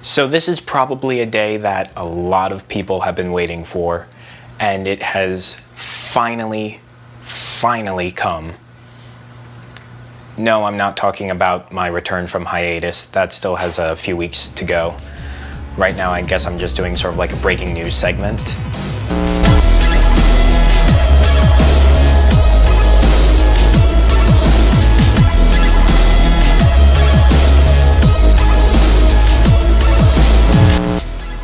So this is probably a day that a lot of people have been waiting for, and it has finally come. No, I'm not talking about my return from hiatus. That still has a few weeks to go. Right now, I guess I'm just doing sort of like a breaking news segment.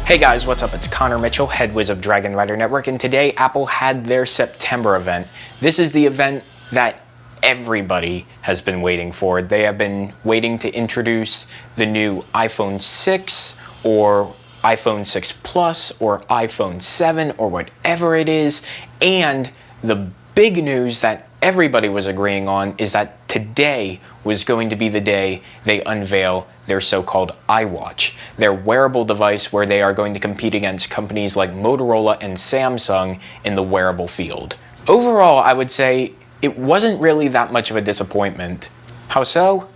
Hey guys, what's up? It's Connor Mitchell, head whiz of Dragon Rider Network, and today Apple had their September event. This is the event that everybody has been waiting for. They have been waiting to introduce the new iPhone 6 or iPhone 6 Plus or iPhone 7 or whatever it is, and the big news that everybody was agreeing on is that today was going to be the day they unveil their so-called iWatch, their wearable device where they are going to compete against companies like Motorola and Samsung in the wearable field. Overall, I would say it wasn't really that much of a disappointment. How so?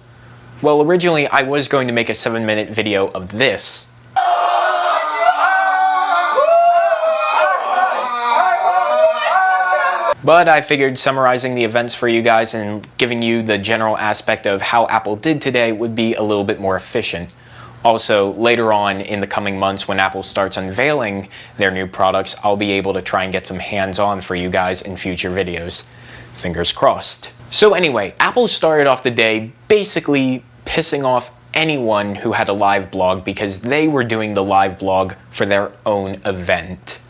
Well, originally I was going to make a 7-minute video of this. But I figured summarizing the events for you guys and giving you the general aspect of how Apple did today would be a little bit more efficient. Also, later on in the coming months when Apple starts unveiling their new products, I'll be able to try and get some hands-on for you guys in future videos. Fingers crossed. So anyway, Apple started off the day basically pissing off anyone who had a live blog because they were doing the live blog for their own event.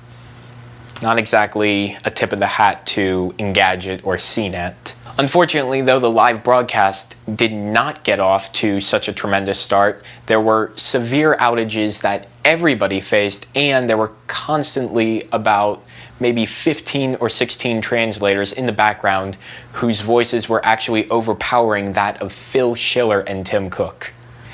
Not exactly a tip of the hat to Engadget or CNET. Unfortunately, though, the live broadcast did not get off to such a tremendous start. There were severe outages that everybody faced, and there were constantly about maybe 15 or 16 translators in the background whose voices were actually overpowering that of Phil Schiller and Tim Cook.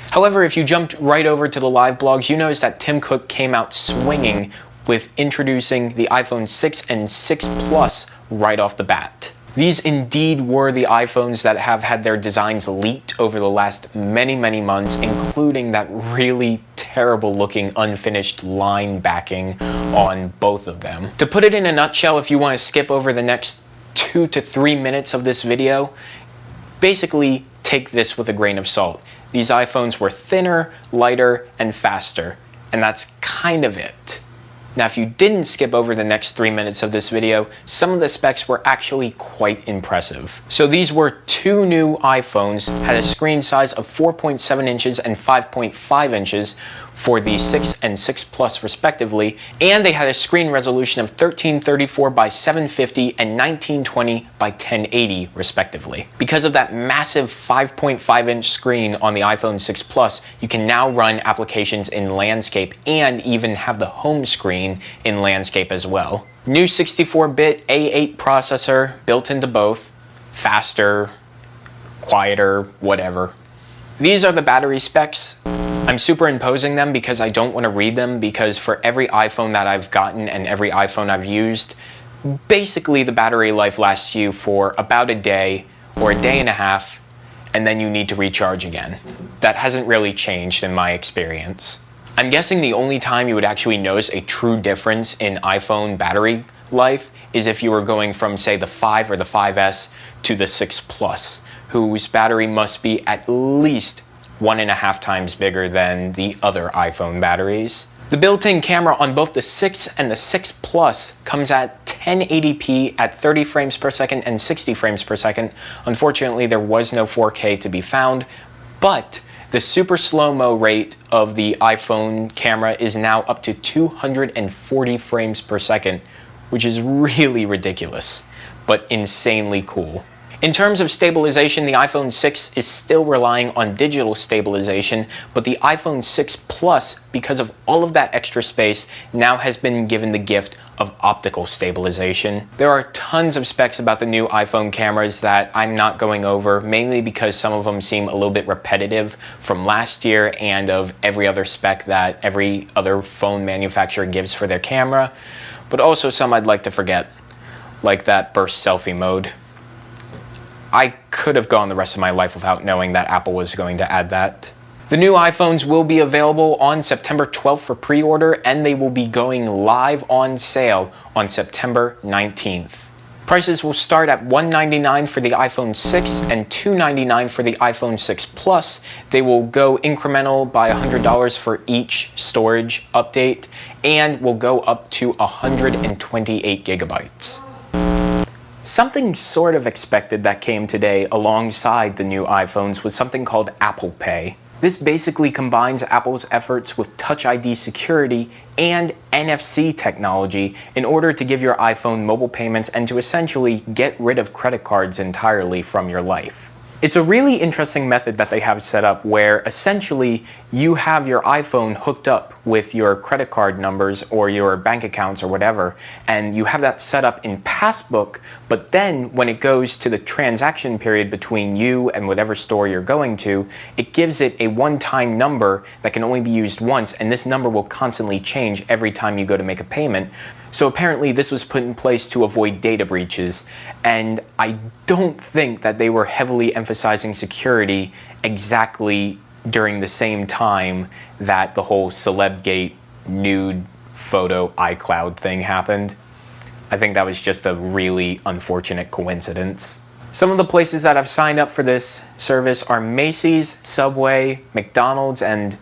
However, if you jumped right over to the live blogs, you noticed that Tim Cook came out swinging with introducing the iPhone 6 and 6 Plus right off the bat. These indeed were the iPhones that have had their designs leaked over the last many months, including that really terrible looking unfinished line backing on both of them. To put it in a nutshell, if you want to skip over the next 2 to 3 minutes of this video, basically take this with a grain of salt. These iPhones were thinner, lighter, and faster, and that's kind of it. Now, if you didn't skip over the next 3 minutes of this video, some of the specs were actually quite impressive. So these were two new iPhones, had a screen size of 4.7 inches and 5.5 inches for the 6 and 6 Plus respectively, and they had a screen resolution of 1334 by 750 and 1920 by 1080 respectively. Because of that massive 5.5 inch screen on the iPhone 6 Plus, you can now run applications in landscape and even have the home screen in landscape as well. New 64-bit A8 processor built into both, faster, quieter, whatever. These are the battery specs. I'm superimposing them because I don't want to read them, because for every iPhone that I've gotten and every iPhone I've used, basically the battery life lasts you for about a day or a day and a half, and then you need to recharge again. That hasn't really changed in my experience. I'm guessing the only time you would actually notice a true difference in iPhone battery life is if you were going from, say, the 5 or the 5S to the 6 Plus, whose battery must be at least 1.5 times bigger than the other iPhone batteries. The built-in camera on both the 6 and the 6 Plus comes at 1080p at 30 frames per second and 60 frames per second. Unfortunately, there was no 4K to be found, but the super slow-mo rate of the iPhone camera is now up to 240 frames per second, which is really ridiculous, but insanely cool. In terms of stabilization, the iPhone 6 is still relying on digital stabilization, but the iPhone 6 Plus, because of all of that extra space, now has been given the gift of optical stabilization. There are tons of specs about the new iPhone cameras that I'm not going over, mainly because some of them seem a little bit repetitive from last year and of every other spec that every other phone manufacturer gives for their camera, but also some I'd like to forget, like that burst selfie mode. I could have gone the rest of my life without knowing that Apple was going to add that. The new iPhones will be available on September 12th for pre-order, and they will be going live on sale on September 19th. Prices will start at $199 for the iPhone 6 and $299 for the iPhone 6 Plus. They will go incremental by $100 for each storage update and will go up to 128 gigabytes. Something sort of expected that came today alongside the new iPhones was something called ApplePay. This basically combines Apple's efforts with Touch ID security and NFC technology in order to give your iPhone mobile payments and to essentially get rid of credit cards entirely from your life. It's a really interesting method that they have set up where essentially you have your iPhone hooked up with your credit card numbers or your bank accounts or whatever, and you have that set up in Passbook, but then when it goes to the transaction period between you and whatever store you're going to, it gives it a one-time number that can only be used once, and this number will constantly change every time you go to make a payment. So apparently this was put in place to avoid data breaches, and I don't think that they were heavily emphasizing security exactly during the same time that the whole Celebgate nude photo iCloud thing happened. I think that was just a really unfortunate coincidence. Some of the places that have signed up for this service are Macy's, Subway, McDonald's, and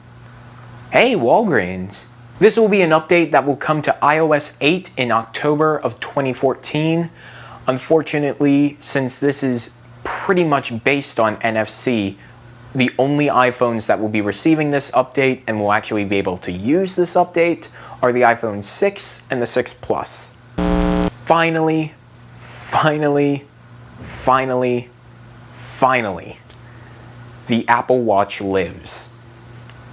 hey, Walgreens. This will be an update that will come to iOS 8 in October of 2014. Unfortunately, since this is pretty much based on NFC, the only iPhones that will be receiving this update and will actually be able to use this update are the iPhone 6 and the 6 Plus. Finally, the Apple Watch lives.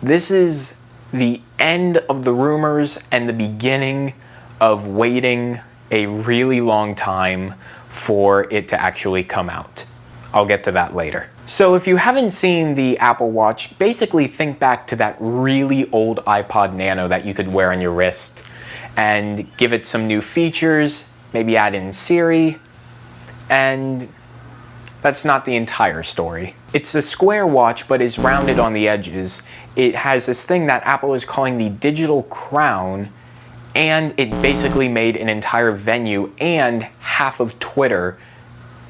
This is the end of the rumors and the beginning of waiting a really long time for it to actually come out. I'll get to that later. So if you haven't seen the Apple Watch, basically think back to that really old iPod Nano that you could wear on your wrist and give it some new features, maybe add in Siri, and that's not the entire story. It's a square watch, but is rounded on the edges. It has this thing that Apple is calling the digital crown, and it basically made an entire venue and half of Twitter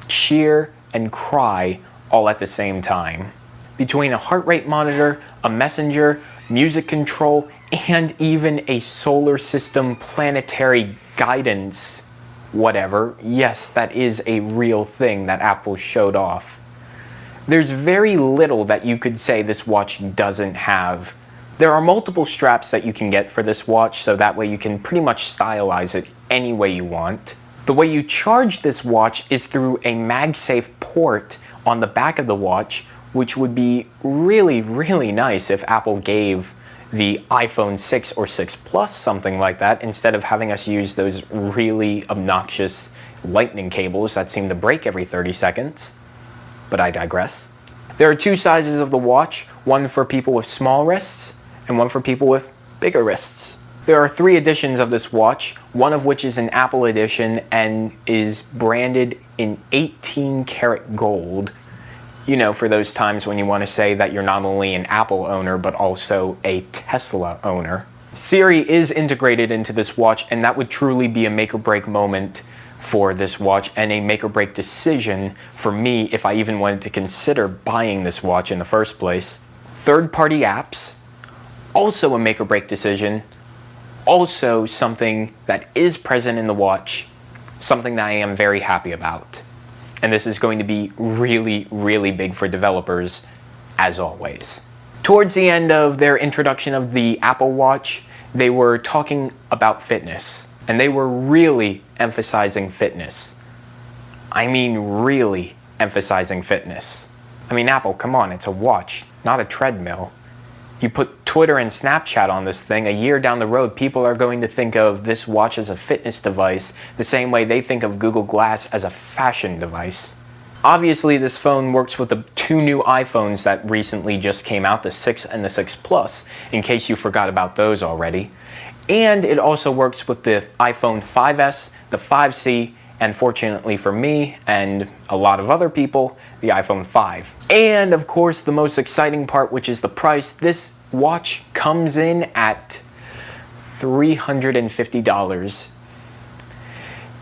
cheer and cry all at the same time. Between a heart rate monitor, a messenger, music control, and even a solar system planetary guidance whatever, yes, that is a real thing that Apple showed off. There's very little that you could say this watch doesn't have. There are multiple straps that you can get for this watch, so that way you can pretty much stylize it any way you want. The way you charge this watch is through a MagSafe port on the back of the watch, which would be really, really nice if Apple gave the iPhone 6 or 6 Plus something like that, instead of having us use those really obnoxious lightning cables that seem to break every 30 seconds. But I digress. There are two sizes of the watch, one for people with small wrists and one for people with bigger wrists. There are 3 editions of this watch, one of which is an Apple edition and is branded in 18 karat gold. You know, for those times when you want to say that you're not only an Apple owner, but also a Tesla owner. Siri is integrated into this watch, and that would truly be a make or break moment for this watch and a make or break decision for me if I even wanted to consider buying this watch in the first place. Third-party apps, also a make or break decision, also something that is present in the watch, something that I am very happy about. And this is going to be really, really big for developers, as always. Towards the end of their introduction of the Apple Watch, they were talking about fitness, and they were really emphasizing fitness. I mean, really emphasizing fitness. I mean, Apple, come on, it's a watch, not a treadmill. You put Twitter and Snapchat on this thing, a year down the road, people are going to think of this watch as a fitness device the same way they think of Google Glass as a fashion device. Obviously, this phone works with the 2 new iPhones that recently just came out, the 6 and the 6 Plus, in case you forgot about those already. And it also works with the iPhone 5S, the 5C, and fortunately for me and a lot of other people, the iPhone 5. And of course, the most exciting part, which is the price. This watch comes in at $350.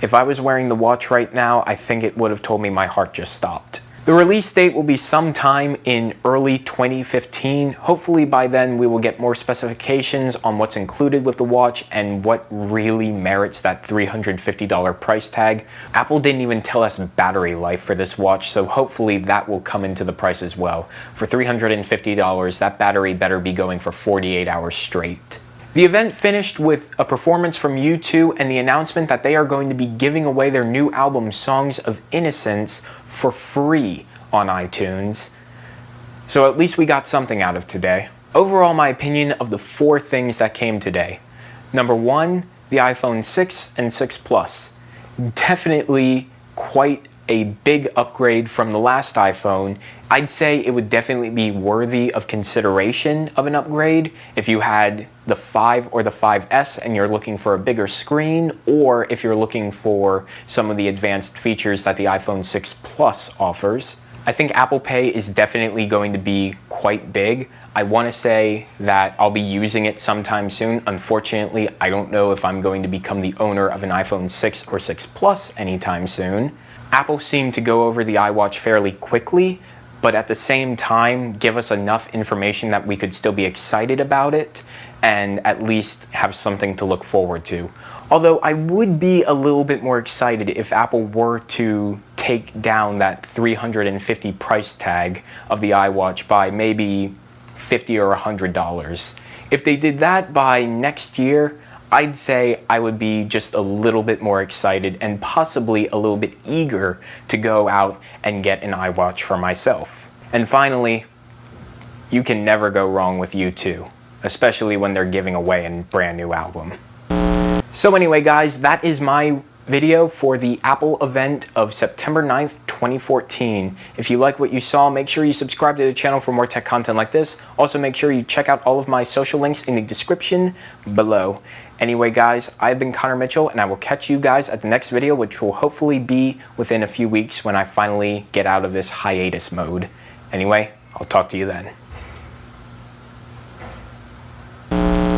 If I was wearing the watch right now, I think it would have told me my heart just stopped. The release date will be sometime in early 2015. Hopefully by then we will get more specifications on what's included with the watch and what really merits that $350 price tag. Apple didn't even tell us battery life for this watch, so hopefully that will come into the price as well. For $350, that battery better be going for 48 hours straight. The event finished with a performance from U2 and the announcement that they are going to be giving away their new album, Songs of Innocence, for free on iTunes. So at least we got something out of today. Overall, my opinion of the 4 things that came today. Number 1, the iPhone 6 and 6 Plus. Definitely quite a big upgrade from the last iPhone. I'd say it would definitely be worthy of consideration of an upgrade if you had the 5 or the 5S and you're looking for a bigger screen, or if you're looking for some of the advanced features that the iPhone 6 Plus offers. I think ApplePay is definitely going to be quite big. I want to say that I'll be using it sometime soon. Unfortunately, I don't know if I'm going to become the owner of an iPhone 6 or 6 Plus anytime soon. Apple seemed to go over the iWatch fairly quickly, but at the same time give us enough information that we could still be excited about it and at least have something to look forward to. Although I would be a little bit more excited if Apple were to take down that $350 price tag of the iWatch by maybe $50 or $100. If they did that by next year, I'd say I would be just a little bit more excited and possibly a little bit eager to go out and get an iWatch for myself. And finally, you can never go wrong with U2, especially when they're giving away a brand new album. So anyway guys, that is my video for the Apple event of September 9th, 2014. If you like what you saw, make sure you subscribe to the channel for more tech content like this. Also make sure you check out all of my social links in the description below. Anyway guys, I've been Connor Mitchell and I will catch you guys at the next video, which will hopefully be within a few weeks when I finally get out of this hiatus mode. Anyway, I'll talk to you then.